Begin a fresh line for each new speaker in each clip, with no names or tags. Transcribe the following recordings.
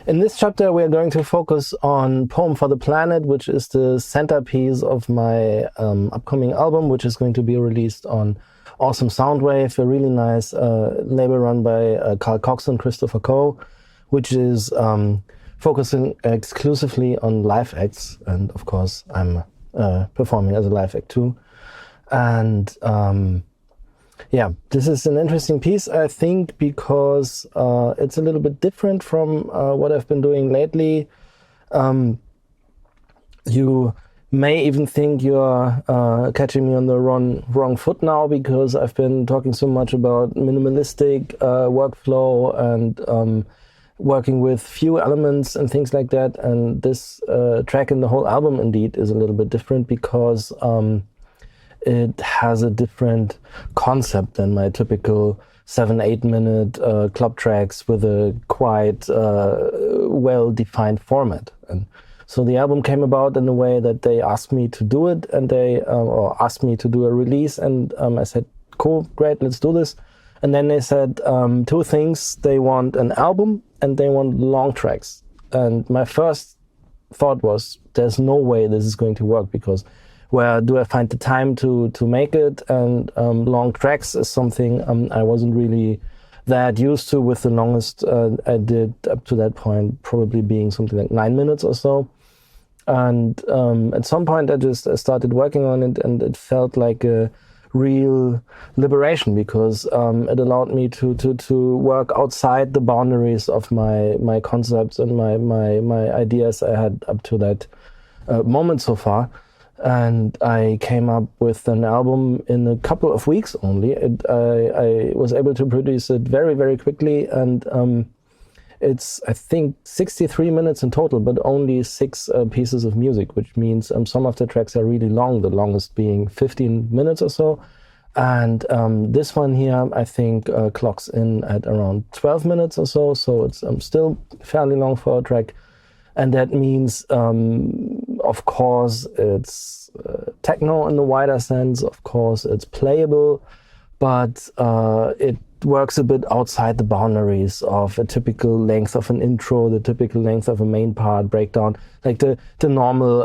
In this chapter, we are going to focus on Poem for the Planet, which is the centerpiece of my upcoming album, which is going to be released on Awesome Soundwave, a really nice label run by Carl Cox and Christopher Coe, which is focusing exclusively on live acts. And of course, I'm performing as a live act too. And yeah, this is an interesting piece, I think, because it's a little bit different from what I've been doing lately. You may even think you're catching me on the wrong foot now, because I've been talking so much about minimalistic workflow and working with few elements and things like that. And this track in the whole album indeed is a little bit different, because it has a different concept than my typical 7-8 minute club tracks with a quite well-defined format. And so the album came about in a way that they asked me to do it, and they or asked me to do a release, and I said, cool, great, let's do this. And then they said two things: they want an album and they want long tracks. And my first thought was, there's no way this is going to work, because where do I find the time to make it? And long tracks is something I wasn't really that used to, with the longest I did up to that point probably being something like 9 minutes or so. And at some point I just started working on it, and it felt like a real liberation, because it allowed me to work outside the boundaries of my concepts and my ideas I had up to that moment so far. And I came up with an album in a couple of weeks only. I was able to produce it very, very quickly, and it's, I think, 63 minutes in total, but only 6 pieces of music, which means some of the tracks are really long, the longest being 15 minutes or so. And this one here, I think, clocks in at around 12 minutes or so, so it's still fairly long for a track. And that means, of course, it's techno in the wider sense. Of course, it's playable, but it works a bit outside the boundaries of a typical length of an intro, the typical length of a main part breakdown, like the normal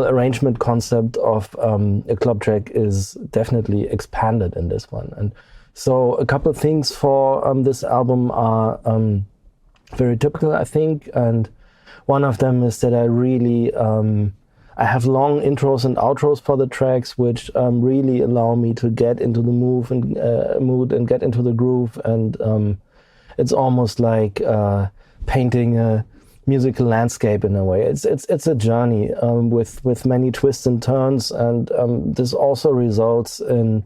arrangement concept of a club track is definitely expanded in this one. And so a couple of things for this album are very typical, I think, and one of them is that I really I have long intros and outros for the tracks, which really allow me to get into the mood and get into the groove, and it's almost like painting a musical landscape in a way. It's a journey with many twists and turns, and this also results in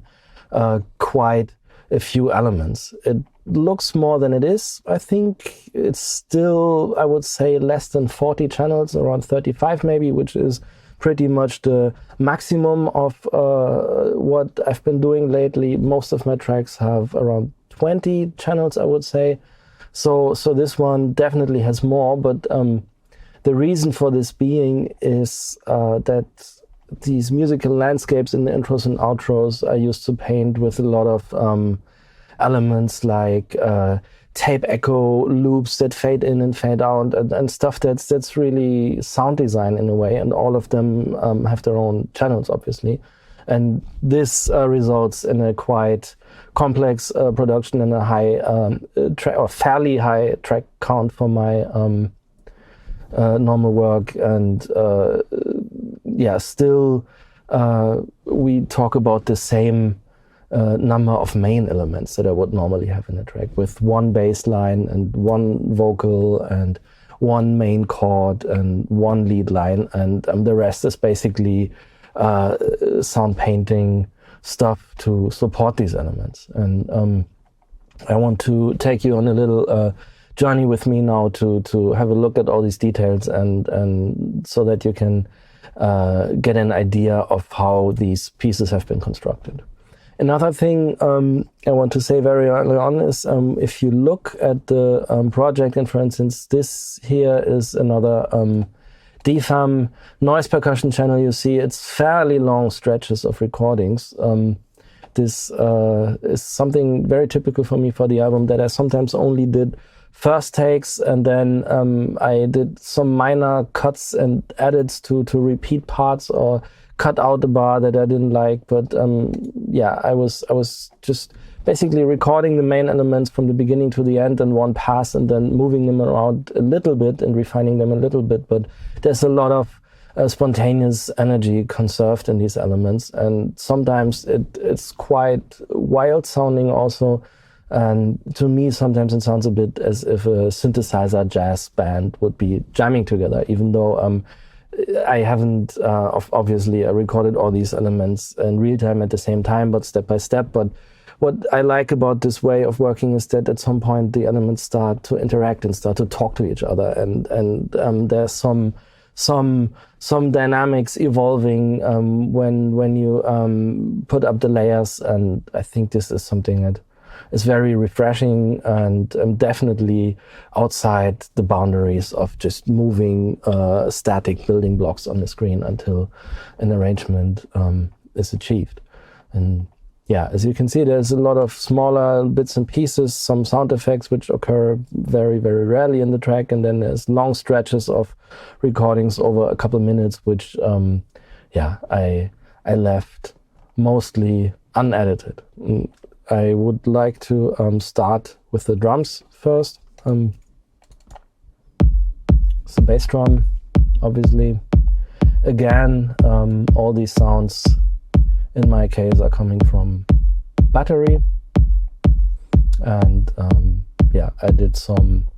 quite a few elements. It looks more than it is. I think it's still, I would say, less than 40 channels, around 35 maybe, which is pretty much the maximum of what I've been doing lately. Most of my tracks have around 20 channels, I would say. So this one definitely has more, but the reason for this being is that these musical landscapes in the intros and outros I used to paint with a lot of elements like tape echo loops that fade in and fade out, and stuff that's really sound design in a way, and all of them have their own channels, obviously. And this results in a quite complex production and a high fairly high track count for my normal work. And yeah, still we talk about the same number of main elements that I would normally have in a track, with one bass line and one vocal and one main chord and one lead line, and the rest is basically sound painting stuff to support these elements. And I want to take you on a little journey with me now to have a look at all these details, and so that you can get an idea of how these pieces have been constructed. Another thing I want to say very early on is if you look at the project, and for instance, this here is another DFAM noise percussion channel. You see it's fairly long stretches of recordings. This is something very typical for me for the album, that I sometimes only did first takes, and then I did some minor cuts and edits to repeat parts or cut out the bar that I didn't like. But yeah, I was just basically recording the main elements from the beginning to the end in one pass, and then moving them around a little bit and refining them a little bit. But there's a lot of spontaneous energy conserved in these elements, and sometimes it's quite wild sounding also. And to me, sometimes it sounds a bit as if a synthesizer jazz band would be jamming together, even though I haven't obviously recorded all these elements in real time at the same time, but step by step. But what I like about this way of working is that at some point the elements start to interact and start to talk to each other, and there's some dynamics evolving when you put up the layers. And I think this is something that is very refreshing and definitely outside the boundaries of just moving static building blocks on the screen until an arrangement is achieved. And yeah, as you can see, there's a lot of smaller bits and pieces, some sound effects which occur very, very rarely in the track, and then there's long stretches of recordings over a couple of minutes, which yeah, I left mostly unedited. I would like to start with the drums first. The bass drum, obviously. Again, all these sounds in my case are coming from battery. And yeah, I did some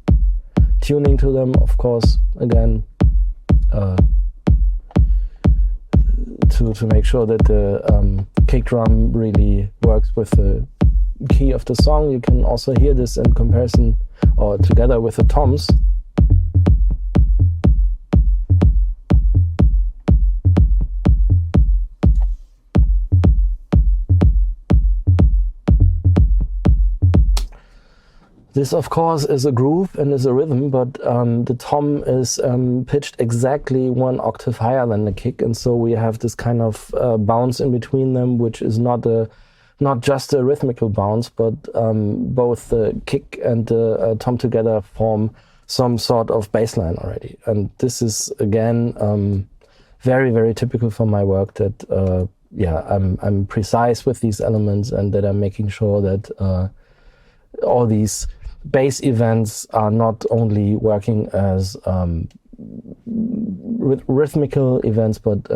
tuning to them, of course, again, to make sure that the kick drum really works with the key of the song. You can also hear this in comparison or together with the toms. This, of course, is a groove and is a rhythm, but the tom is pitched exactly 1 octave higher than the kick, and so we have this kind of bounce in between them, which is not just a rhythmical bounce, but both the kick and the tom together form some sort of bass line already. And this is, again, very, very typical for my work, that yeah, I'm precise with these elements, and that I'm making sure that all these bass events are not only working as rhythmical events, but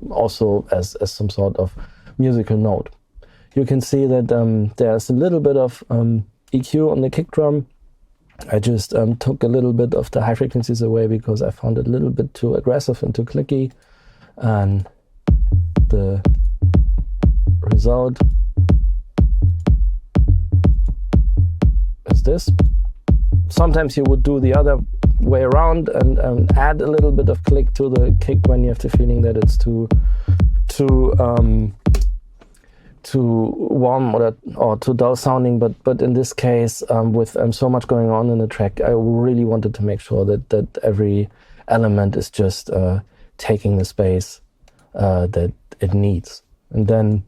also as some sort of musical note. You can see that there's a little bit of EQ on the kick drum. I just took a little bit of the high frequencies away because I found it a little bit too aggressive and too clicky. And the result is this. Sometimes you would do the other way around and add a little bit of click to the kick when you have the feeling that it's too warm or too dull sounding. But in this case, with so much going on in the track, I really wanted to make sure that every element is just taking the space that it needs. And then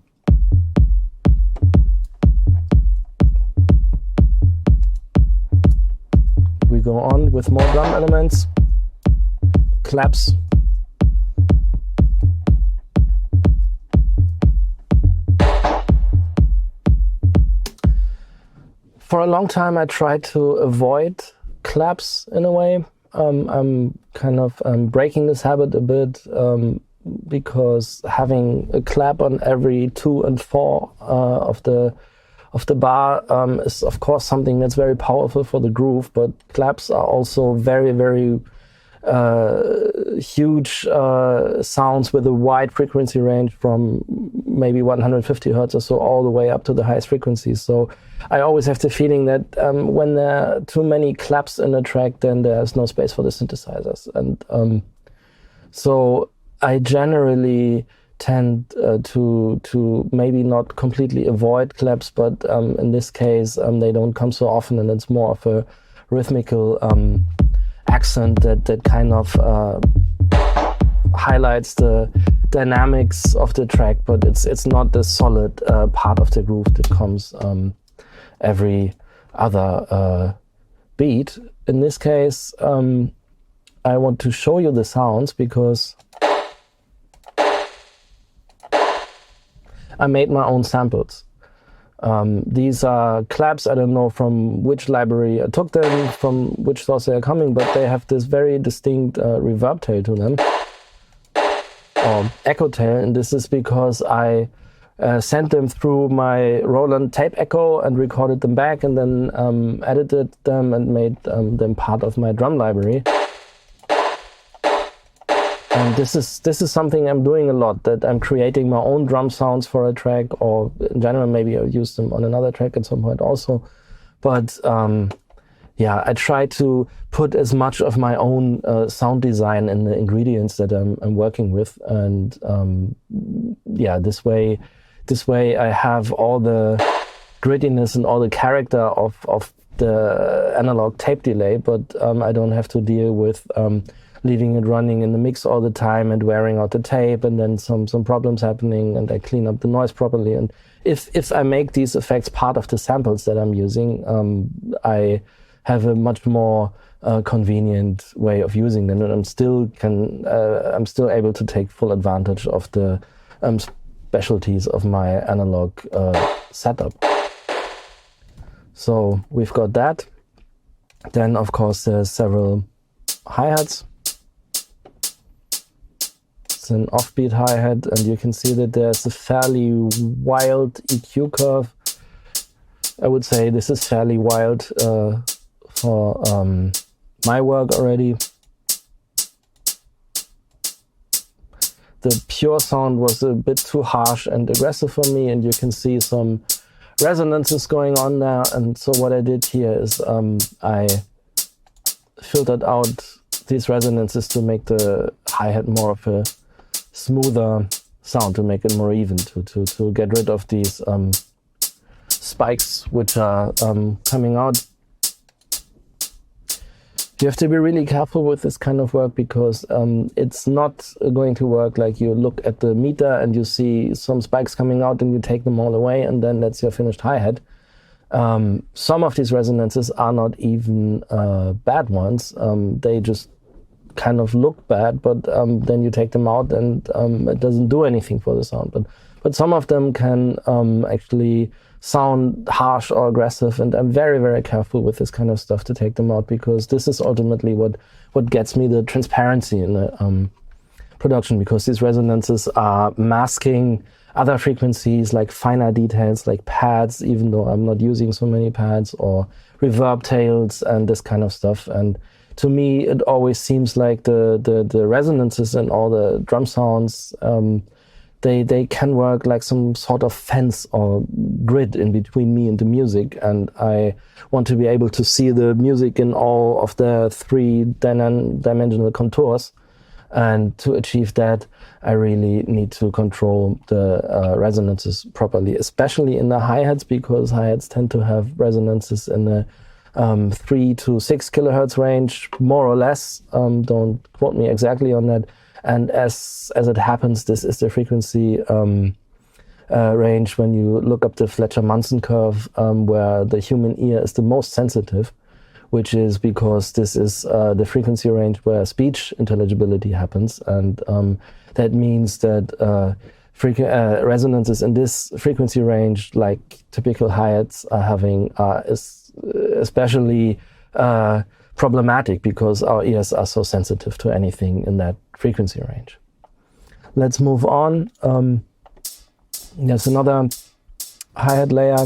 we go on with more drum elements, claps. For a long time, I tried to avoid claps in a way. I'm kind of breaking this habit a bit because having a clap on every 2 and 4 of the bar is, of course, something that's very powerful for the groove, but claps are also very, very huge sounds with a wide frequency range from maybe 150 hertz or so all the way up to the highest frequencies. So I always have the feeling that when there are too many claps in a track, then there's no space for the synthesizers. And so I generally tend to maybe not completely avoid claps, but in this case they don't come so often, and it's more of a rhythmical accent that kind of highlights the dynamics of the track, but it's not the solid part of the groove that comes every other beat. In this case, I want to show you the sounds because I made my own samples. These are claps. I don't know from which library I took them, from which source they are coming, but they have this very distinct reverb tail to them, or echo tail, and this is because I sent them through my Roland tape echo and recorded them back, and then edited them and made them part of my drum library. And this is something I'm doing a lot, that I'm creating my own drum sounds for a track, or in general maybe I'll use them on another track at some point also. But yeah, I try to put as much of my own sound design in the ingredients that I'm working with, and yeah, this way I have all the grittiness and all the character of the analog tape delay, but I don't have to deal with leaving it running in the mix all the time and wearing out the tape, and then some problems happening, and I clean up the noise properly. And if I make these effects part of the samples that I'm using, I have a much more convenient way of using them, and I'm still able to take full advantage of the specialties of my analog setup. So we've got that. Then of course there's several hi-hats. It's an offbeat hi-hat, and you can see that there's a fairly wild EQ curve. I would say this is fairly wild for my work already. The pure sound was a bit too harsh and aggressive for me, and you can see some resonances going on there. And so what I did here is I filtered out these resonances to make the hi-hat more of a smoother sound, to make it more even, to get rid of these spikes which are coming out. You have to be really careful with this kind of work, because it's not going to work like you look at the meter and you see some spikes coming out and you take them all away and then that's your finished hi-hat. Some of these resonances are not even bad ones. They just kind of look bad, but then you take them out and it doesn't do anything for the sound. But some of them can actually sound harsh or aggressive, and I'm very, very careful with this kind of stuff to take them out, because this is ultimately what gets me the transparency in the production, because these resonances are masking other frequencies, like finer details like pads, even though I'm not using so many pads, or reverb tails and this kind of stuff. And to me, it always seems like the resonances and all the drum sounds, they can work like some sort of fence or grid in between me and the music. And I want to be able to see the music in all of the three-dimensional contours. And to achieve that, I really need to control the resonances properly, especially in the hi-hats, because hi-hats tend to have resonances in the 3 to 6 kilohertz range, more or less. Don't quote me exactly on that. And as it happens, this is the frequency range when you look up the Fletcher-Munson curve, where the human ear is the most sensitive, which is because this is the frequency range where speech intelligibility happens. And that means that resonances in this frequency range, like typical hi-hats are having, is especially problematic, because our ears are so sensitive to anything in that frequency range. Let's move on. There's another hi-hat layer.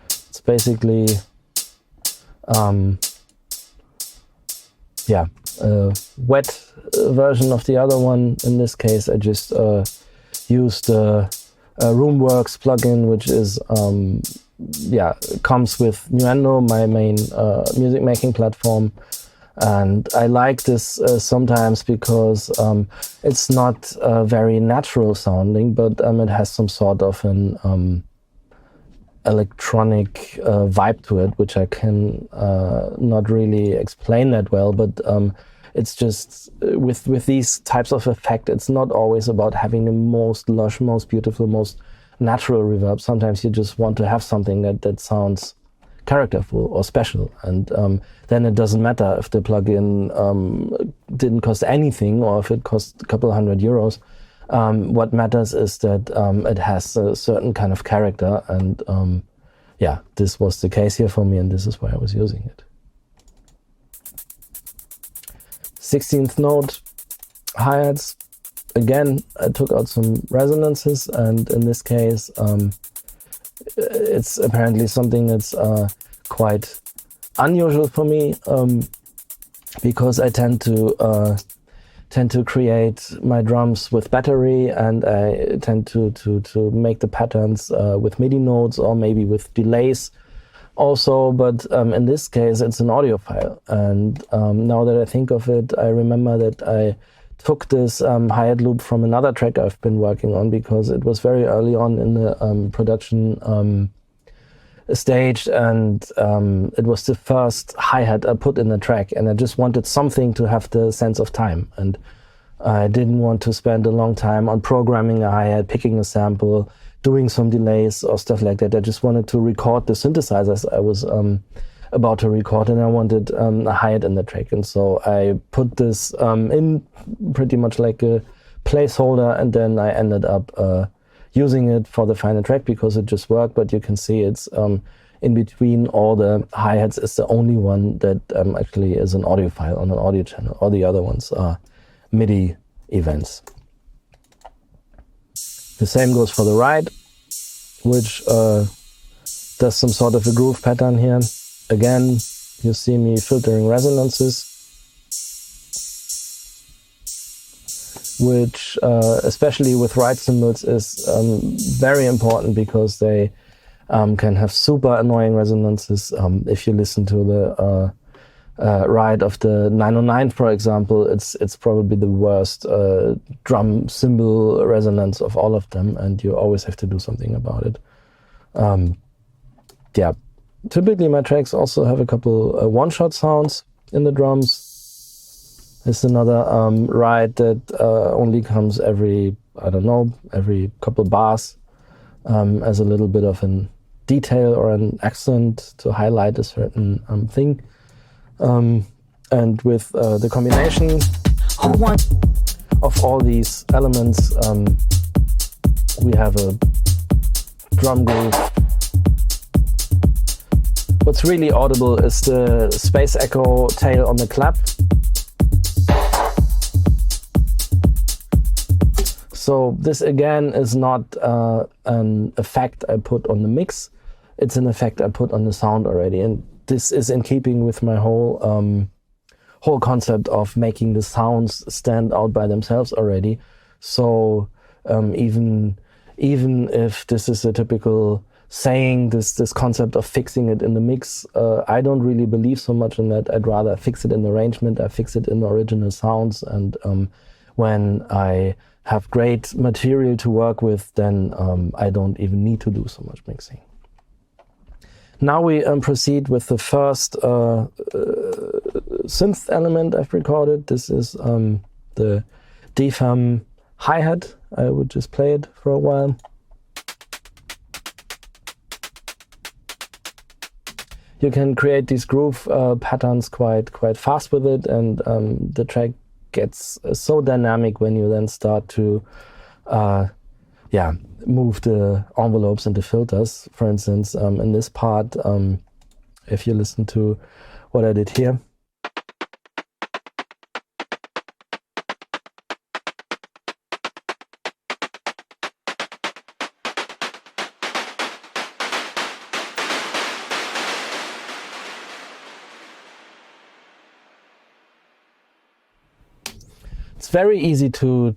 It's basically yeah, a wet version of the other one. In this case, I just used the Roomworks plugin, which is yeah, comes with Nuendo, my main music making platform. And I like this sometimes because it's not very natural sounding, but it has some sort of an electronic vibe to it, which I can not really explain that well. But it's just with these types of effect, it's not always about having the most lush, most beautiful, most natural reverb. Sometimes you just want to have something that sounds characterful or special. And then it doesn't matter if the plugin didn't cost anything or if it cost a couple €100. What matters is that it has a certain kind of character, and yeah, this was the case here for me, and this is why I was using it. 16th note hi-hats. Again, I took out some resonances, and in this case, it's apparently something that's quite unusual for me, because I tend to create my drums with battery, and I tend to make the patterns with MIDI notes or maybe with delays also, but in this case it's an audio file. And now that I think of it, I remember that I took this hi-hat loop from another track I've been working on, because it was very early on in the production stage, and it was the first hi-hat I put in the track, and I just wanted something to have the sense of time, and I didn't want to spend a long time on programming a hi-hat, picking a sample, doing some delays or stuff like that. I just wanted to record the synthesizers I was about to record, and I wanted a hi-hat in the track. And so I put this in pretty much like a placeholder, and then I ended up using it for the final track because it just worked. But you can see it's in between all the hi-hats is the only one that actually is an audio file on an audio channel. All the other ones are MIDI events. The same goes for the right, which does some sort of a groove pattern here. Again, you see me filtering resonances, which especially with right cymbals is very important, because they can have super annoying resonances. If you listen to the right of the 909, for example, it's probably the worst drum cymbal resonance of all of them, and you always have to do something about it. Yeah, typically my tracks also have a couple one-shot sounds in the drums. There's another ride that only comes every, I don't know, every couple bars as a little bit of an detail or an accent to highlight a certain thing. And with the combination of all these elements, we have a drum groove. What's really audible is the space echo tail on the clap. So this again is not an effect I put on the mix, it's an effect I put on the sound already. And this is in keeping with my whole concept of making the sounds stand out by themselves already. So even if this is a typical saying, this concept of fixing it in the mix, I don't really believe so much in that. I'd rather fix it in the arrangement, I fix it in the original sounds, and when I have great material to work with, then I don't even need to do so much mixing. Now we proceed with the first synth element I've recorded. This is the bandicam hi-hat. I would just play it for a while. You can create these groove patterns quite fast with it, and the track gets so dynamic when you then start to move the envelopes and the filters. For instance, in this part, if you listen to what I did here, it's very easy to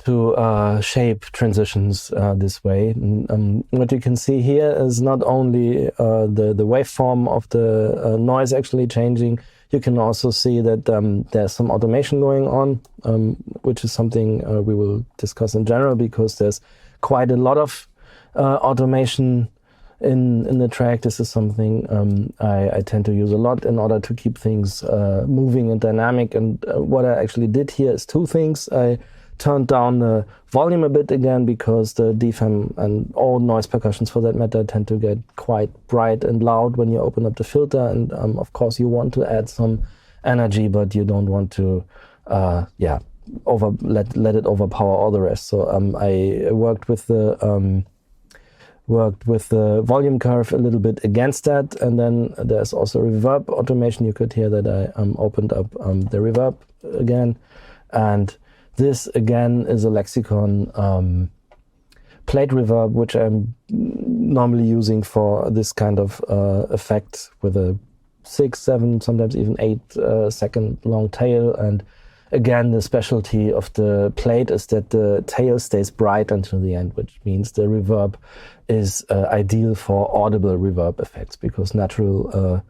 shape transitions this way. And, what you can see here is not only the waveform of the noise actually changing, you can also see that there's some automation going on, which is something we will discuss in general, because there's quite a lot of automation in the track. This is something I tend to use a lot in order to keep things moving and dynamic. And what I actually did here is two things. I turned down the volume a bit again, because the DFAM and all noise percussions for that matter tend to get quite bright and loud when you open up the filter. And of course you want to add some energy, but you don't want to let it overpower all the rest. So I worked with the volume curve a little bit against that, and then there's also reverb automation. You could hear that I opened up the reverb again, and this again is a Lexicon plate reverb, which I'm normally using for this kind of effect with a 6, 7, sometimes even 8 second long tail. And again, the specialty of the plate is that the tail stays bright until the end, which means the reverb is ideal for audible reverb effects, because natural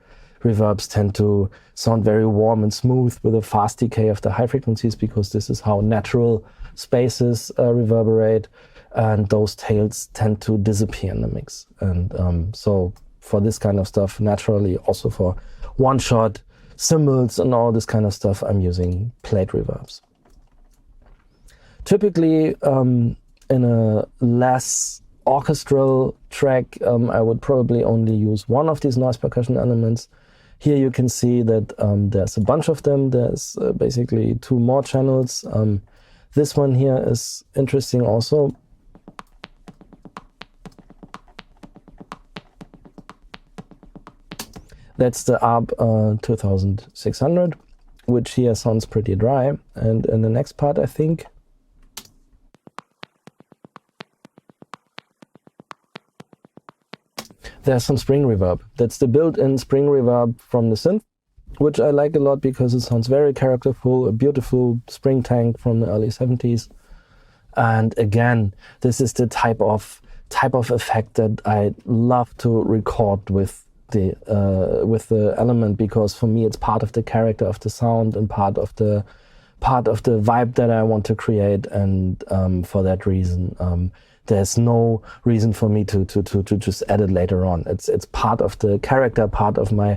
reverbs tend to sound very warm and smooth with a fast decay of the high frequencies, because this is how natural spaces reverberate, and those tails tend to disappear in the mix. And so for this kind of stuff, naturally, also for one-shot cymbals and all this kind of stuff, I'm using plate reverbs. Typically, in a less orchestral track, I would probably only use one of these noise percussion elements. Here you can see that there's a bunch of them. There's basically 2 more channels. This one here is interesting also. That's the ARP 2600, which here sounds pretty dry. And in the next part, I think, there's some spring reverb. That's the built-in spring reverb from the synth, which I like a lot because it sounds very characterful, a beautiful spring tank from the early 70s. And again, this is the type of effect that I love to record with the element, because for me it's part of the character of the sound and part of the vibe that I want to create. And for that reason, there's no reason for me to just add it later on. It's part of the character, part of my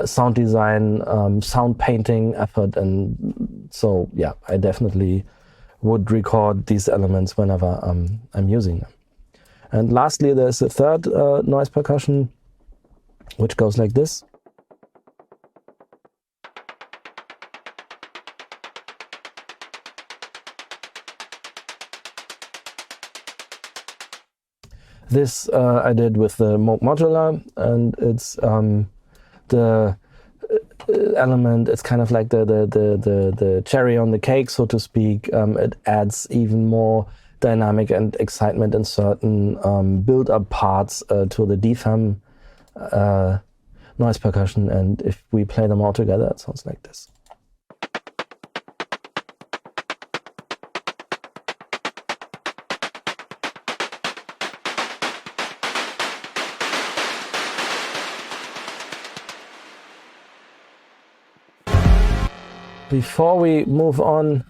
sound design, sound painting effort. And so yeah, I definitely would record these elements whenever I'm using them. And lastly, there's a third noise percussion, which goes like this. This I did with the Moog modular, and it's the element. It's kind of like the cherry on the cake, so to speak. It adds even more dynamic and excitement in certain build-up parts to the DFAM noise percussion, and if we play them all together, it sounds like this. Before we move on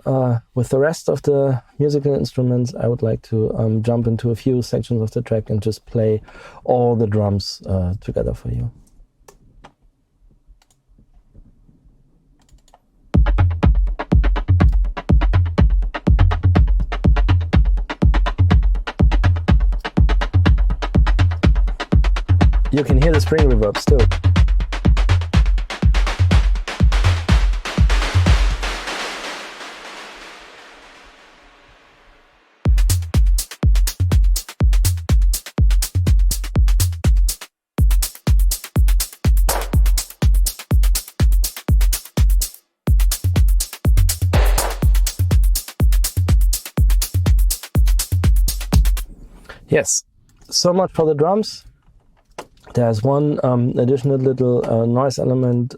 with the rest of the musical instruments, I would like to jump into a few sections of the track and just play all the drums together for you. You can hear the spring reverb still. Yes, so much for the drums. There's one additional little noise element.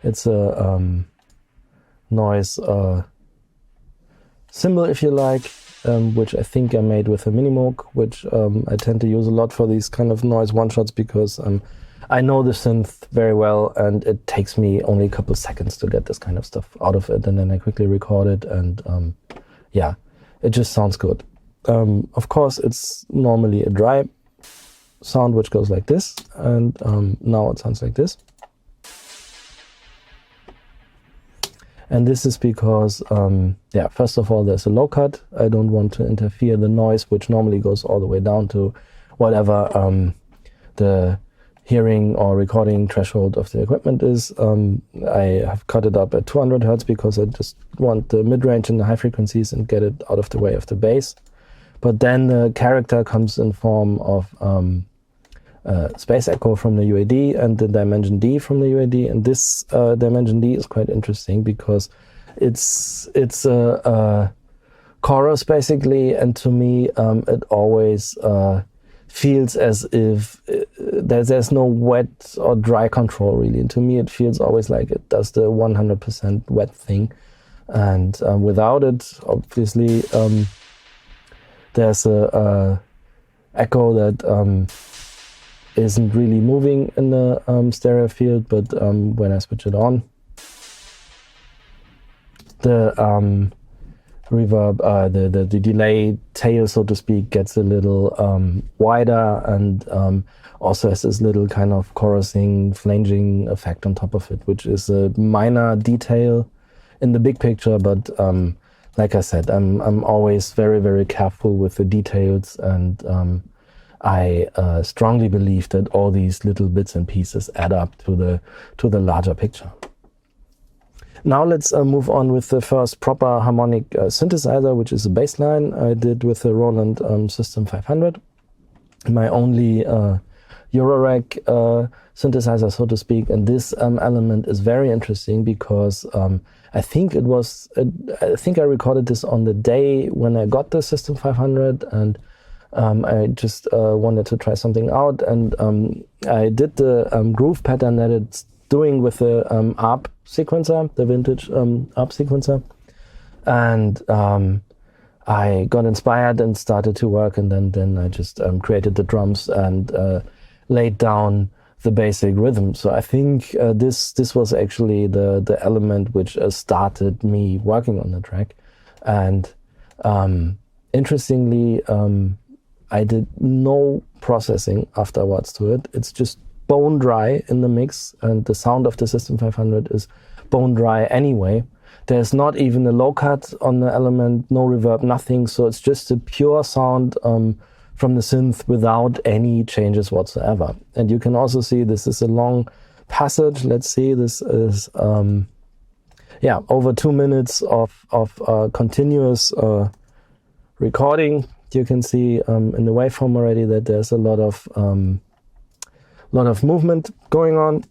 It's a noise cymbal, if you like, which I think I made with a Minimoog, which I tend to use a lot for these kind of noise one-shots, because I know the synth very well, and it takes me only a couple seconds to get this kind of stuff out of it, and then I quickly record it, and yeah, it just sounds good. Of course, it's normally a dry sound, which goes like this, and now it sounds like this. And this is because, yeah, first of all, there's a low cut. I don't want to interfere the noise, which normally goes all the way down to whatever the hearing or recording threshold of the equipment is. I have cut it up at 200 Hertz because I just want the mid-range and the high frequencies and get it out of the way of the bass. But then the character comes in form of space echo from the UAD and the dimension D from the UAD. And this dimension D is quite interesting because it's a chorus basically, and to me it always feels as if there's no wet or dry control really. And to me it feels always like it does the 100% wet thing. And without it, obviously, there's a echo that isn't really moving in the stereo field, but when I switch it on, the reverb, the delay tail, so to speak, gets a little wider, and also has this little kind of chorusing, flanging effect on top of it, which is a minor detail in the big picture, but like I said, I'm always very, very careful with the details, and I strongly believe that all these little bits and pieces add up to the larger picture. Now let's move on with the first proper harmonic synthesizer, which is a bass line I did with the Roland System 500. My only Eurorack synthesizer, so to speak, and this element is very interesting because I think I recorded this on the day when I got the System 500, and I just wanted to try something out, and I did the groove pattern that it's doing with the ARP sequencer, the vintage ARP sequencer, and I got inspired and started to work, and then I just created the drums and laid down the basic rhythm. So I think this was actually the element which started me working on the track. And interestingly, I did no processing afterwards to it. It's just bone dry in the mix, and the sound of the System 500 is bone dry anyway. There's not even a low cut on the element, no reverb, nothing. So it's just a pure sound from the synth without any changes whatsoever. And you can also see this is a long passage. Let's see, this is yeah, over 2 minutes of continuous recording. You can see in the waveform already that there's a lot of movement going on.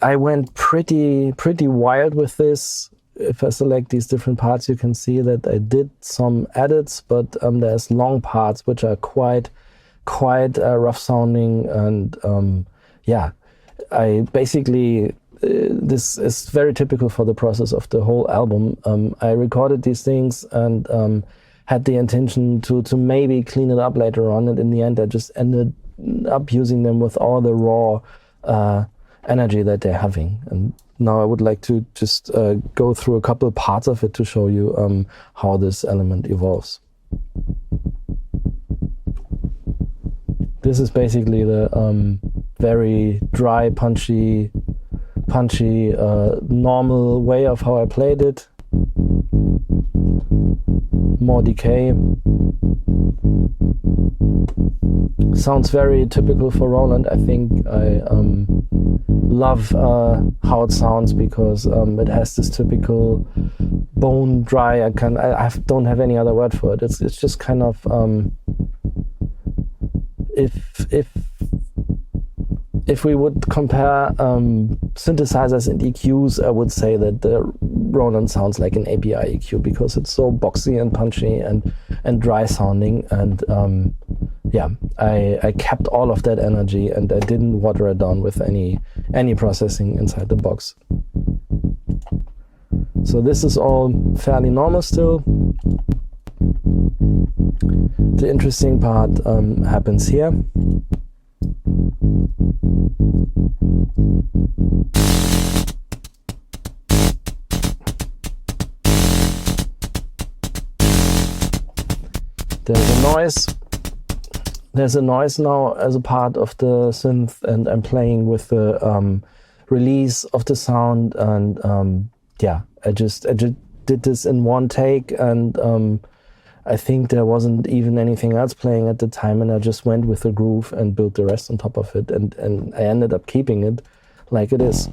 I went pretty wild with this. If I select these different parts, you can see that I did some edits, but there's long parts which are quite rough sounding, and yeah, I basically this is very typical for the process of the whole album. I recorded these things and had the intention to maybe clean it up later on, and in the end I just ended up using them with all the raw energy that they're having. And now I would like to just go through a couple parts of it to show you how this element evolves. This is basically the very dry, punchy, normal way of how I played it. More decay. Sounds very typical for Roland. I think I love how it sounds because it has this typical bone dry. I don't have any other word for it. It's just kind of if we would compare synthesizers and EQs, I would say that the Roland sounds like an API EQ because it's so boxy and punchy and dry sounding. And yeah, I kept all of that energy and I didn't water it down with any processing inside the box. So this is all fairly normal still. The interesting part happens here. There's a noise now as a part of the synth, and I'm playing with the release of the sound. And yeah, I just did this in one take, and I think there wasn't even anything else playing at the time, and I just went with the groove and built the rest on top of it, and I ended up keeping it like it is.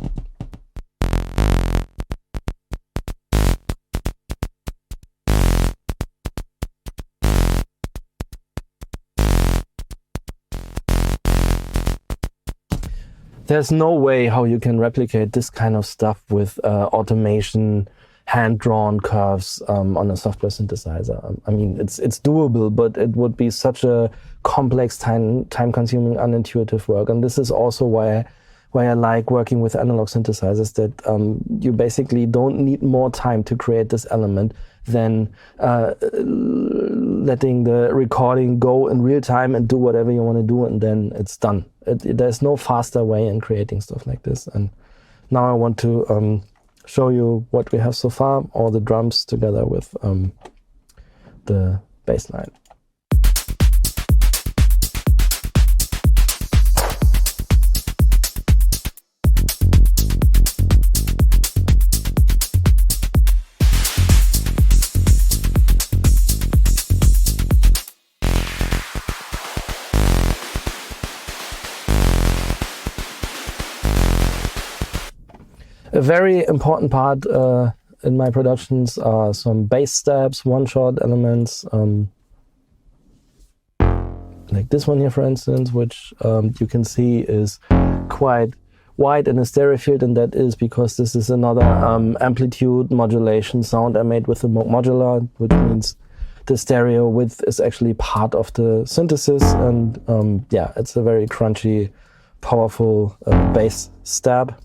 There's no way how you can replicate this kind of stuff with automation, hand-drawn curves on a software synthesizer. I mean, it's doable, but it would be such a complex, time-consuming, unintuitive work. And this is also why I like working with analog synthesizers, that you basically don't need more time to create this element than letting the recording go in real time and do whatever you want to do, and then it's done. There's no faster way in creating stuff like this. And now I want to show you what we have so far, all the drums together with the bass line. A very important part in my productions are some bass stabs, one-shot elements, like this one here, for instance, which you can see is quite wide in a stereo field, and that is because this is another amplitude modulation sound I made with the modular, which means the stereo width is actually part of the synthesis, and yeah, it's a very crunchy, powerful bass stab.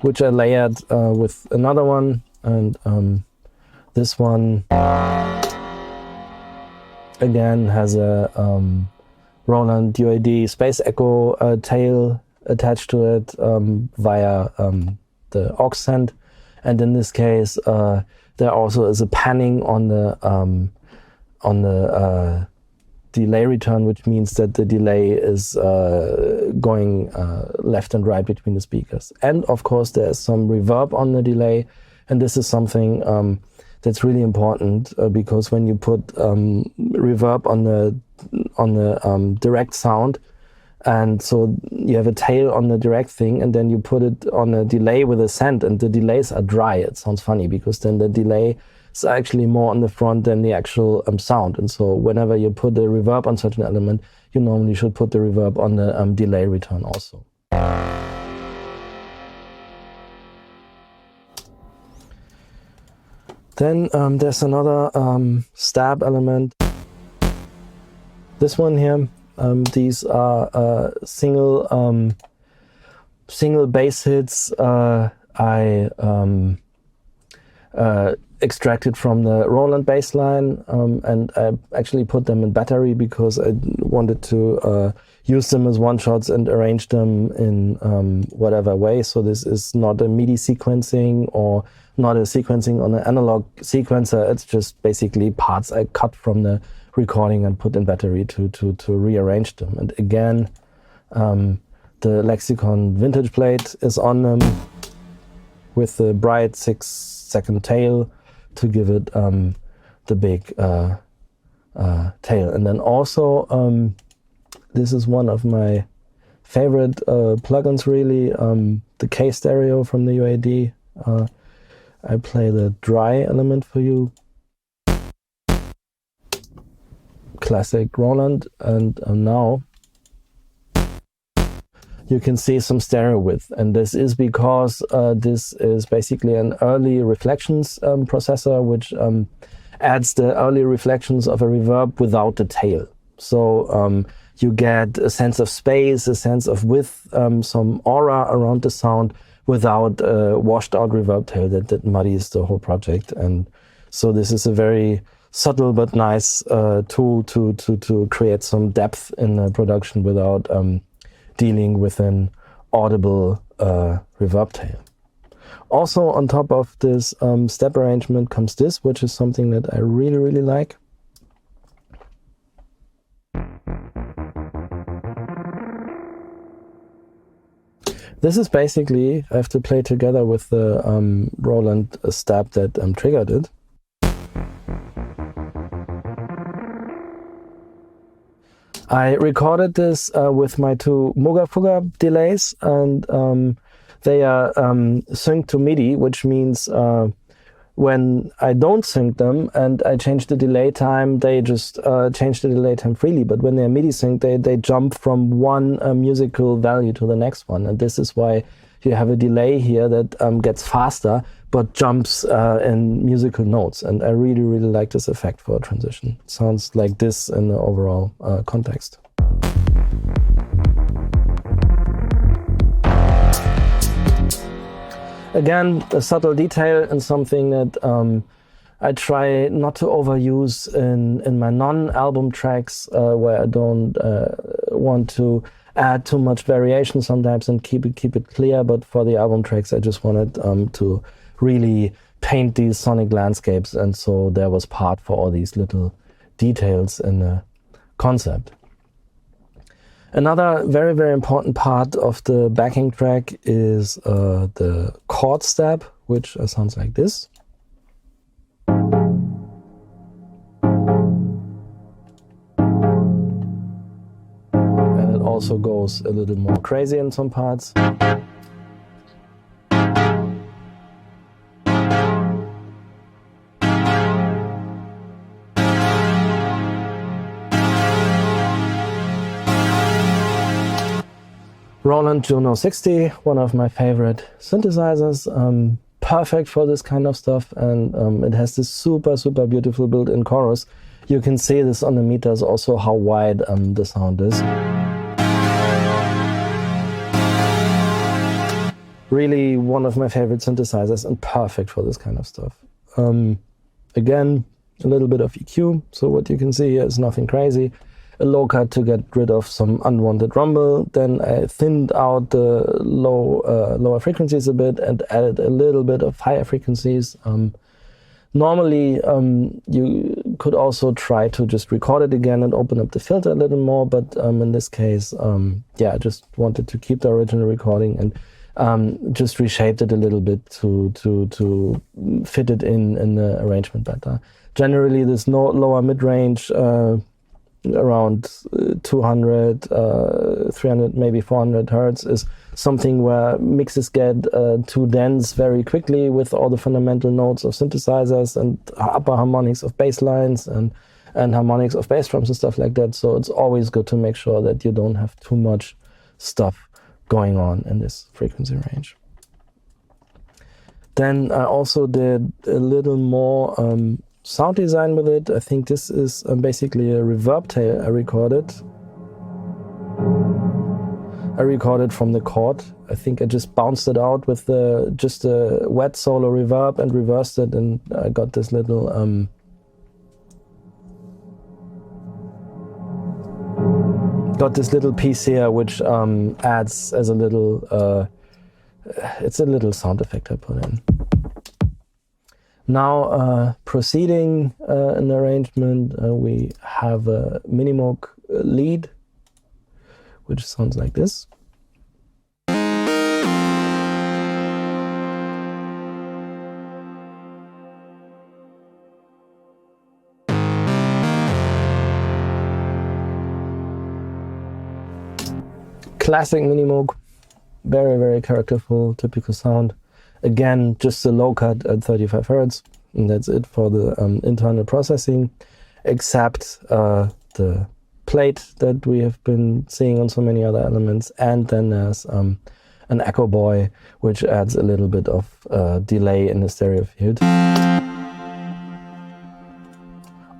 Which I layered with another one, and this one again has a Roland UAD Space Echo tail attached to it via the aux send, and in this case there also is a panning on the delay return, which means that the delay is going left and right between the speakers. And of course there's some reverb on the delay, and this is something that's really important because when you put reverb on the direct sound, and so you have a tail on the direct thing, and then you put it on a delay with a send, and the delays are dry. It sounds funny because then the delay is actually more on the front than the actual sound. And so whenever you put the reverb on such an element, you normally should put the reverb on the delay return also. Then there's another stab element. This one here, these are single bass hits I extracted from the Roland bass line, and I actually put them in battery because I wanted to use them as one-shots and arrange them in whatever way. So this is not a MIDI sequencing or not a sequencing on an analog sequencer. It's just basically parts I cut from the recording and put in battery to rearrange them. And again, the Lexicon vintage plate is on them with the bright 6-second tail to give it the big tail. And then also this is one of my favorite plugins really, the K stereo from the UAD. I play the dry element for you. Classic Roland, and now you can see some stereo width, and this is because this is basically an early reflections processor, which adds the early reflections of a reverb without the tail. So you get a sense of space, a sense of width, some aura around the sound without a washed out reverb tail that muddies the whole project. And so this is a very subtle but nice tool to create some depth in the production without dealing with an audible reverb tail. Also on top of this step arrangement comes this, which is something that I really like. This is basically, I have to play together with the Roland stab that triggered it. I recorded this with my two Muga Fuga delays, and they are synced to MIDI, which means when I don't sync them and I change the delay time, they just change the delay time freely. But when they're MIDI synced, they jump from one musical value to the next one. And this is why you have a delay here that gets faster, but jumps in musical notes. And I really, really like this effect for a transition. It sounds like this in the overall context. Again, a subtle detail and something that I try not to overuse in my non-album tracks, where I don't want to add too much variation sometimes and keep it clear. But for the album tracks, I just wanted to really paint these sonic landscapes, and so there was part for all these little details in the concept. Another very, very important part of the backing track is the chord stab, which sounds like this. And it also goes a little more crazy in some parts. Roland Juno 60, one of my favorite synthesizers, perfect for this kind of stuff, and it has this super, super beautiful built-in chorus. You can see this on the meters also, how wide the sound is. Really one of my favorite synthesizers and perfect for this kind of stuff. Again, a little bit of EQ, so what you can see here is nothing crazy. A low cut to get rid of some unwanted rumble. Then I thinned out the lower frequencies a bit and added a little bit of higher frequencies. Normally, you could also try to just record it again and open up the filter a little more, but in this case, yeah, I just wanted to keep the original recording and just reshaped it a little bit to fit it in the arrangement better. Generally, this lower mid-range, around 200, 300, maybe 400 hertz is something where mixes get too dense very quickly with all the fundamental notes of synthesizers and upper harmonics of bass lines and harmonics of bass drums and stuff like that. So it's always good to make sure that you don't have too much stuff going on in this frequency range. Then I also did a little more sound design with it. I think this is basically a reverb tail I recorded. From the chord. I think I just bounced it out with just a wet solo reverb and reversed it, and I got this little piece here, which adds as a little it's a little sound effect I put in. Now, proceeding in the arrangement, we have a Minimoog lead, which sounds like this. Classic Minimoog, very, very characterful, typical sound. Again, just a low cut at 35 hertz, and that's it for the internal processing, except the plate that we have been seeing on so many other elements. And then there's an Echo Boy, which adds a little bit of delay in the stereo field.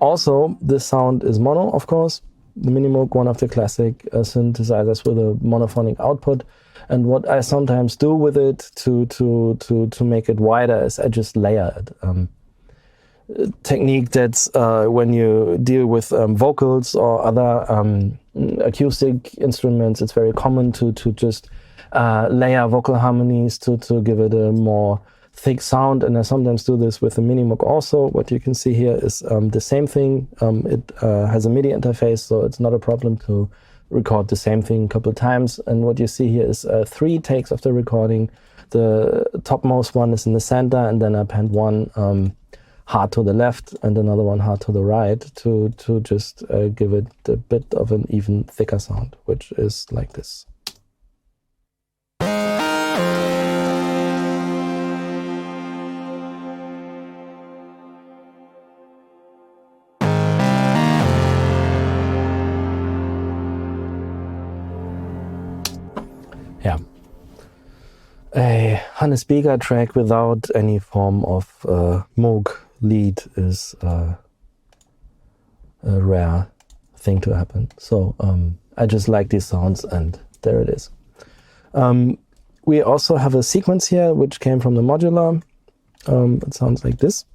Also, this sound is mono, of course. The Minimoog, one of the classic synthesizers with a monophonic output. And what I sometimes do with it to make it wider is I just layer it. Technique that's when you deal with vocals or other acoustic instruments, it's very common to just layer vocal harmonies to give it a more thick sound, and I sometimes do this with the Minimoog also. What you can see here is the same thing. It has a MIDI interface, so it's not a problem to record the same thing a couple of times. And what you see here is 3 takes of the recording. The topmost one is in the center, and then I panned one hard to the left and another one hard to the right to just give it a bit of an even thicker sound, which is like this. Yeah, a Hannes Beger track without any form of Moog lead is a rare thing to happen. So I just like these sounds, and there it is. We also have a sequence here which came from the modular. It sounds like this.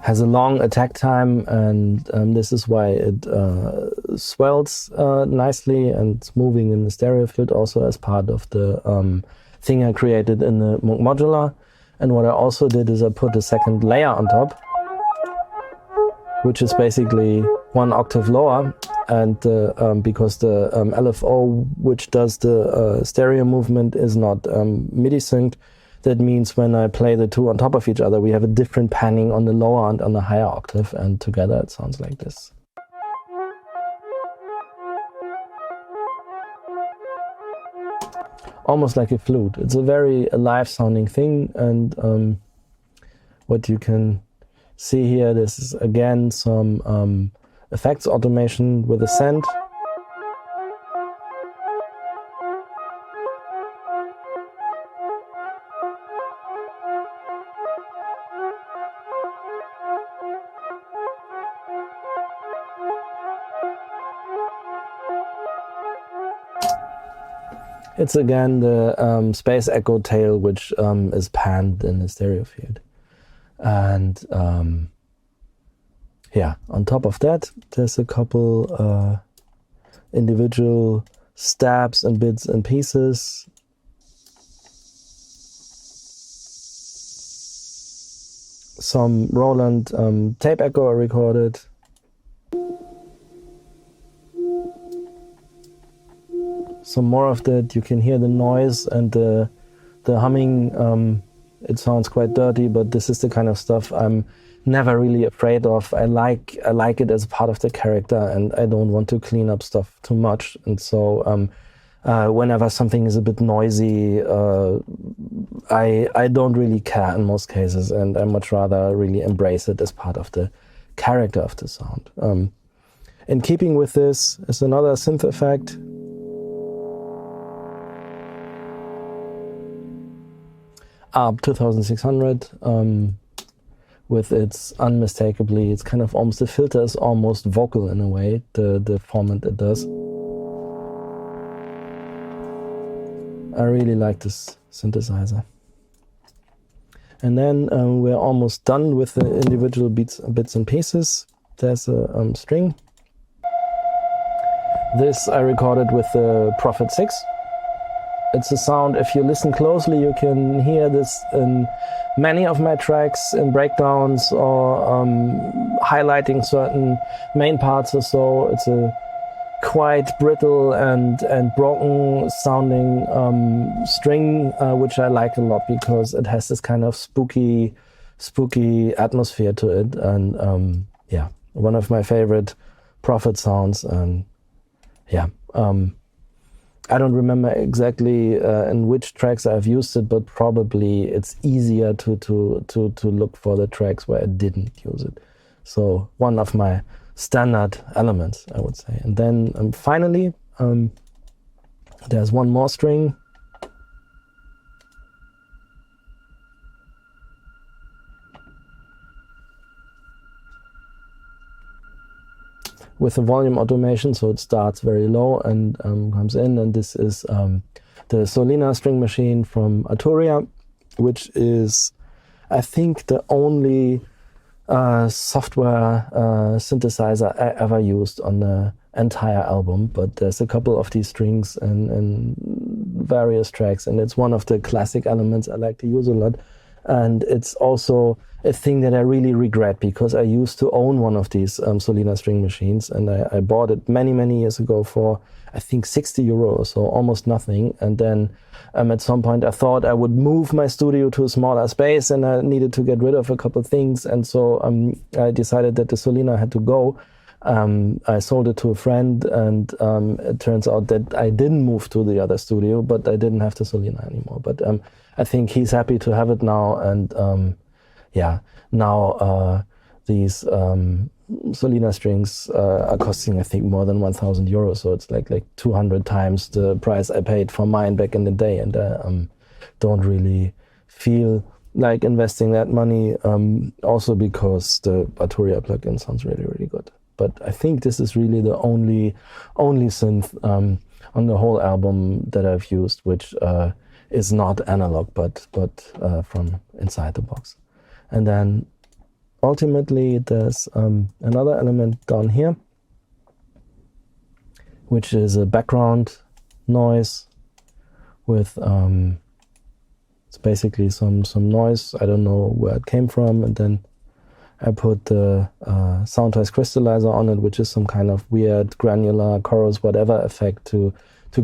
Has a long attack time, and this is why it swells nicely, and it's moving in the stereo field also as part of the thing I created in the modular. And what I also did is I put a second layer on top, which is basically 1 octave lower, and because the LFO, which does the stereo movement, is not MIDI synced. That means when I play the 2 on top of each other, we have a different panning on the lower and on the higher octave, and together it sounds like this. Almost like a flute. It's a very alive sounding thing, and what you can see here, this is again some effects automation with a send. It's again the space echo tail, which is panned in the stereo field. And yeah, on top of that, there's a couple individual stabs and bits and pieces. Some Roland tape echo I recorded. Some more of that. You can hear the noise and the humming. It sounds quite dirty, but this is the kind of stuff I'm never really afraid of. I like it as part of the character, and I don't want to clean up stuff too much. And so whenever something is a bit noisy, I don't really care in most cases, and I much rather really embrace it as part of the character of the sound. In keeping with this is another synth effect. ARP 2600, with its unmistakably, it's kind of almost, the filter is almost vocal in a way, the format it does. I really like this synthesizer. And then we're almost done with the individual bits and pieces. There's a string. This I recorded with the Prophet 6. It's a sound, if you listen closely, you can hear this in many of my tracks, in breakdowns or highlighting certain main parts or so. It's a quite brittle and broken sounding string, which I like a lot because it has this kind of spooky atmosphere to it. And yeah, one of my favorite Prophet sounds. And yeah. I don't remember exactly in which tracks I've used it, but probably it's easier to look for the tracks where I didn't use it. So one of my standard elements, I would say. And then finally, there's one more string. With the volume automation, so it starts very low and comes in, and this is the Solina string machine from Arturia, which is, I think, the only software synthesizer I ever used on the entire album, but there's a couple of these strings and various tracks, and it's one of the classic elements I like to use a lot. And it's also a thing that I really regret, because I used to own one of these Solina string machines, and I bought it many years ago for, I think, 60 euro or so, almost nothing. And then at some point I thought I would move my studio to a smaller space, and I needed to get rid of a couple of things. And so I decided that the Solina had to go. I sold it to a friend, and it turns out that I didn't move to the other studio, but I didn't have the Solina anymore. But I think he's happy to have it now, and now these Solina strings are costing, I think, more than 1,000 euros. So it's like 200 times the price I paid for mine back in the day, and I don't really feel like investing that money. Also because the Arturia plugin sounds really good. But I think this is really the only synth on the whole album that I've used, which is not analog, but from inside the box. And then ultimately there's another element down here, which is a background noise with it's basically some noise. I don't know where it came from, and then I put the Soundtoys crystallizer on it, which is some kind of weird granular chorus whatever effect to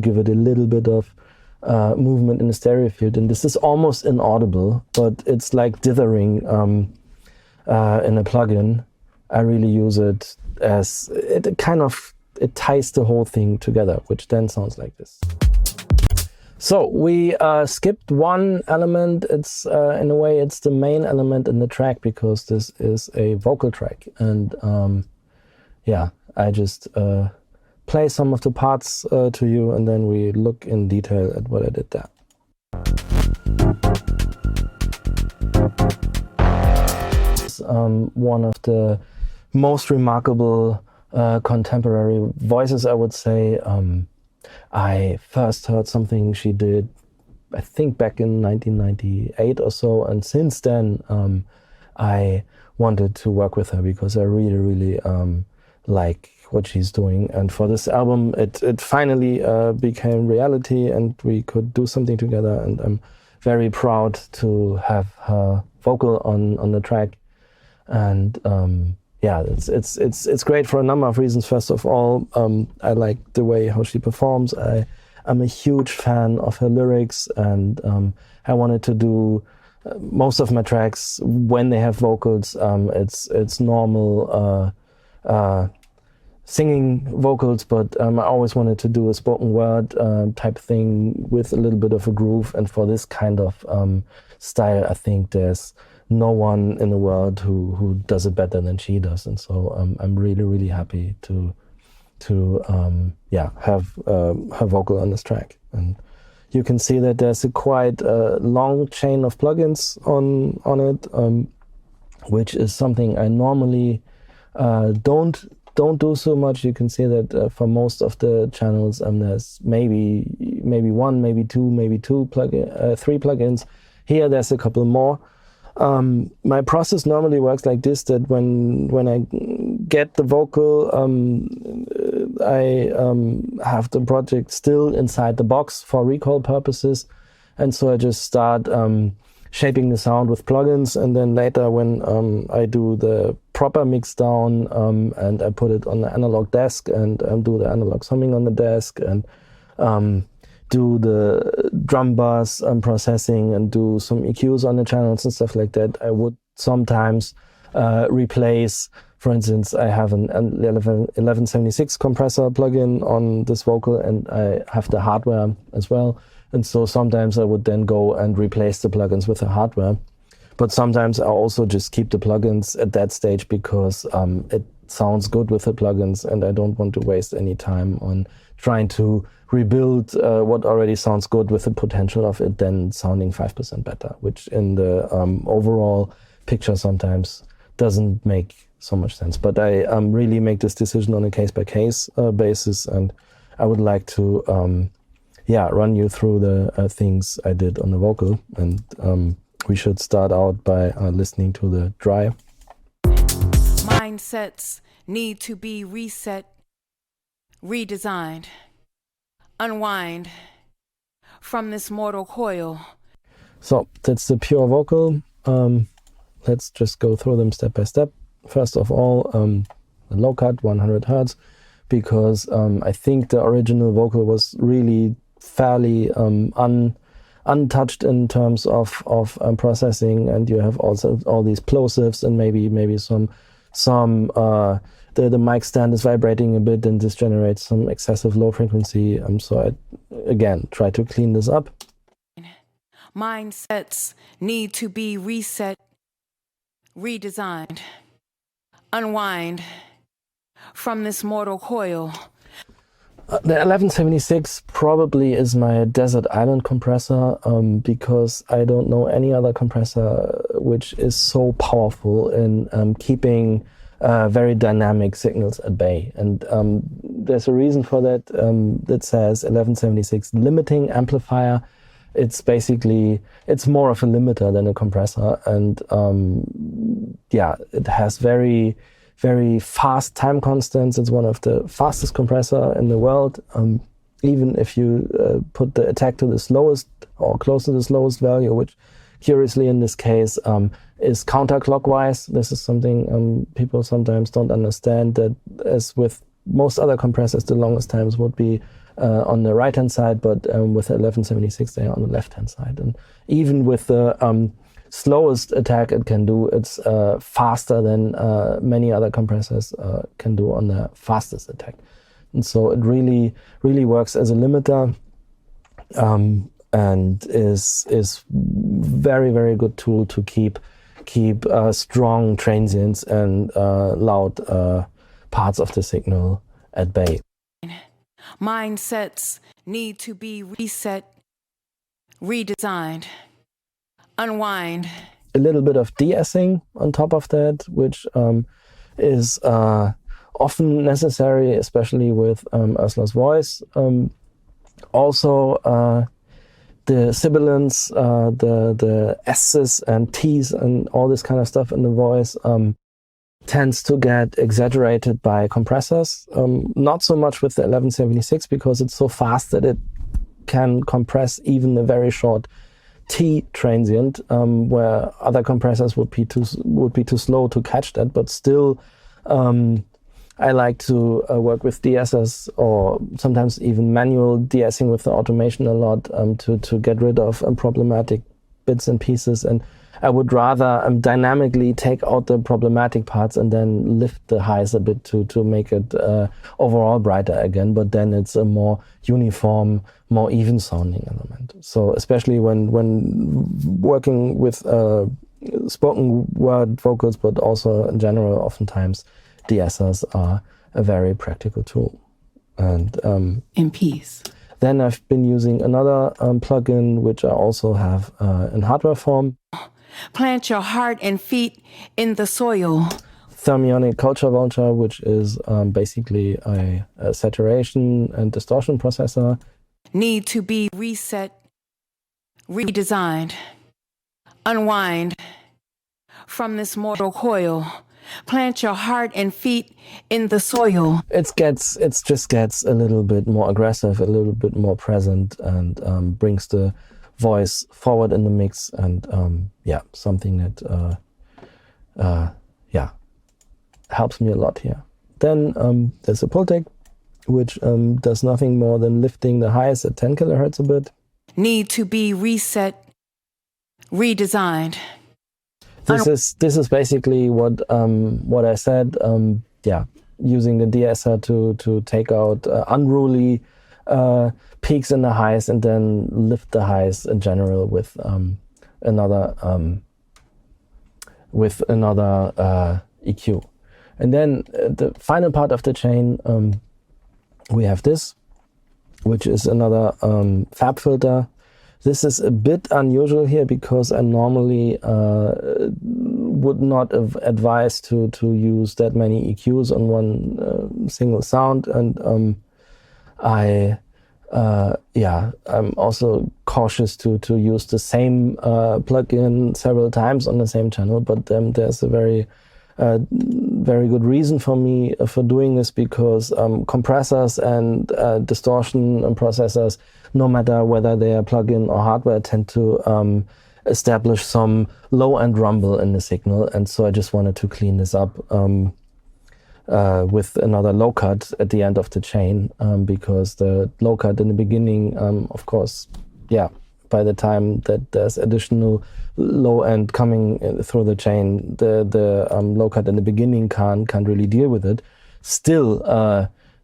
give it a little bit of movement in the stereo field. And this is almost inaudible, but it's like dithering in a plugin. I really use it as it ties the whole thing together, which then sounds like this. So we skipped one element. It's in a way it's the main element in the track, because this is a vocal track, and I just play some of the parts to you, and then we look in detail at what I did there. It's one of the most remarkable contemporary voices, I would say. I first heard something she did, I think, back in 1998 or so, and since then I wanted to work with her because I really like what she's doing. And for this album, it finally became reality, and we could do something together. And I'm very proud to have her vocal on the track. And yeah, it's great for a number of reasons. First of all, I like the way how she performs. I'm a huge fan of her lyrics, and I wanted to do most of my tracks when they have vocals. It's normal singing vocals, but I always wanted to do a spoken word type thing with a little bit of a groove. And for this kind of style, I think there's no one in the world who does it better than she does. And so I'm really happy to have her vocal on this track. And you can see that there's a quite long chain of plugins on it, which is something I normally don't do so much. You can see that for most of the channels there's maybe one, maybe two, three plugins. Here there's a couple more. My process normally works like this, that when I get the vocal, I have the project still inside the box for recall purposes, and so I just start shaping the sound with plugins, and then later when I do the proper mix down and I put it on the analog desk and do the analog summing on the desk, and do the drum bass processing and do some EQs on the channels and stuff like that, I would sometimes replace, for instance, I have an 1176 compressor plugin on this vocal, and I have the hardware as well. And so sometimes I would then go and replace the plugins with the hardware. But sometimes I also just keep the plugins at that stage because it sounds good with the plugins, and I don't want to waste any time on trying to rebuild what already sounds good with the potential of it then sounding 5% better, which in the overall picture sometimes doesn't make so much sense. But I really make this decision on a case-by-case basis, and I would like to run you through the things I did on the vocal. And we should start out by listening to the dry.
Mindsets need to be reset. redesigned, unwind from this mortal coil.
So that's the pure vocal. Let's just go through them step by step. First of all, the low cut, 100 hertz, because I think the original vocal was really fairly untouched in terms of processing, and you have also all these plosives and maybe some the mic stand is vibrating a bit, and this generates some excessive low frequency. So I again try to clean this up.
Mindsets need to be reset, redesigned, unwind from this mortal coil.
The 1176 probably is my desert island compressor, because I don't know any other compressor which is so powerful in keeping very dynamic signals at bay. And there's a reason for that that says 1176 limiting amplifier. It's basically, it's more of a limiter than a compressor. And yeah, it has very fast time constants. It's one of the fastest compressor in the world. Even if you put the attack to the slowest or close to the slowest value, which curiously in this case is counterclockwise. This is something people sometimes don't understand, that as with most other compressors, the longest times would be on the right-hand side, but with 1176 they are on the left-hand side. And even with the slowest attack it can do, it's faster than many other compressors can do on the fastest attack. And so it really works as a limiter, and is very good tool to keep strong transients and loud parts of the signal at bay.
Mindsets need to be reset, redesigned, unwind.
A little bit of de-essing on top of that, which is often necessary, especially with Ursula's voice. Also, the sibilants, the S's and T's and all this kind of stuff in the voice tends to get exaggerated by compressors. Not so much with the 1176, because it's so fast that it can compress even a very short T transient, where other compressors would be too slow to catch that. But still, I like to work with de-essers, or sometimes even manual de-essing with the automation a lot, to get rid of problematic bits and pieces. And I would rather dynamically take out the problematic parts and then lift the highs a bit to make it overall brighter again. But then it's a more uniform, more even sounding element. So especially when working with spoken word vocals, but also in general, oftentimes de-essers are a very practical tool. And
in peace.
Then I've been using another plugin, which I also have in hardware form.
Plant your heart and feet in the soil.
Thermionic Culture Vulture, which is basically a saturation and distortion processor.
Need to be reset, redesigned, unwind from this mortal coil. Plant your heart and feet in the soil. It
just gets a little bit more aggressive, a little bit more present, and brings the voice forward in the mix, and yeah, something that yeah, helps me a lot here. Then there's a Pultec, which does nothing more than lifting the highs at 10 kilohertz a bit.
Need to be reset, redesigned.
This is basically what I said. Yeah, using the de-esser to take out unruly peaks in the highs, and then lift the highs in general with another EQ. And then the final part of the chain, we have this, which is another fab filter. This is a bit unusual here, because I normally would not advise to use that many EQs on one single sound, and I'm also cautious to use the same plugin several times on the same channel. But there's a very very good reason for me for doing this, because compressors and distortion processors, no matter whether they are plug-in or hardware, tend to establish some low-end rumble in the signal. And so I just wanted to clean this up with another low cut at the end of the chain, because the low cut in the beginning, of course, by the time that there's additional low end coming through the chain, the low cut in the beginning can't really deal with it. Still,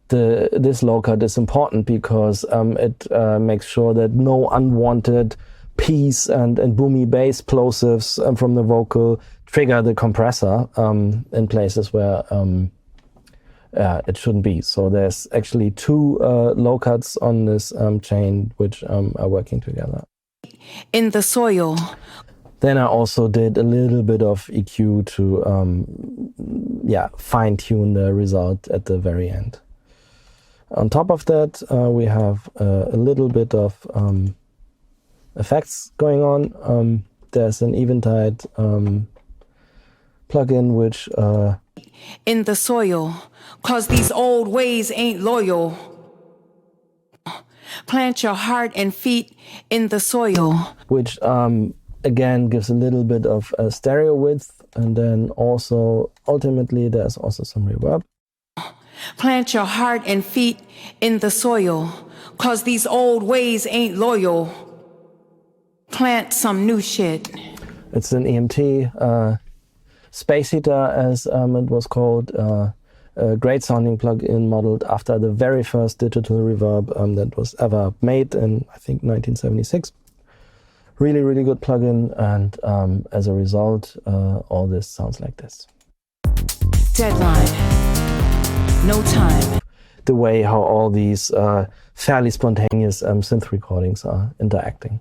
this low cut is important because it makes sure that no unwanted peace and boomy bass plosives from the vocal trigger the compressor in places where it shouldn't be. So there's actually two low cuts on this chain which are working together.
In the soil.
Then I also did a little bit of EQ to fine-tune the result at the very end. On top of that, we have a little bit of effects going on. There's an Eventide plugin which
in the soil, 'cause these old ways ain't loyal. Plant your heart and feet in the soil.
Which again gives a little bit of stereo width, and then also ultimately there's also some reverb.
Plant your heart and feet in the soil, 'cause these old ways ain't loyal. Plant some new shit.
It's an EMT space heater, as it was called. A great sounding plug-in modeled after the very first digital reverb that was ever made in, I think, 1976. Really, really good plugin, and as a result, all this sounds like this.
Deadline. No time.
The way how all these fairly spontaneous synth recordings are interacting.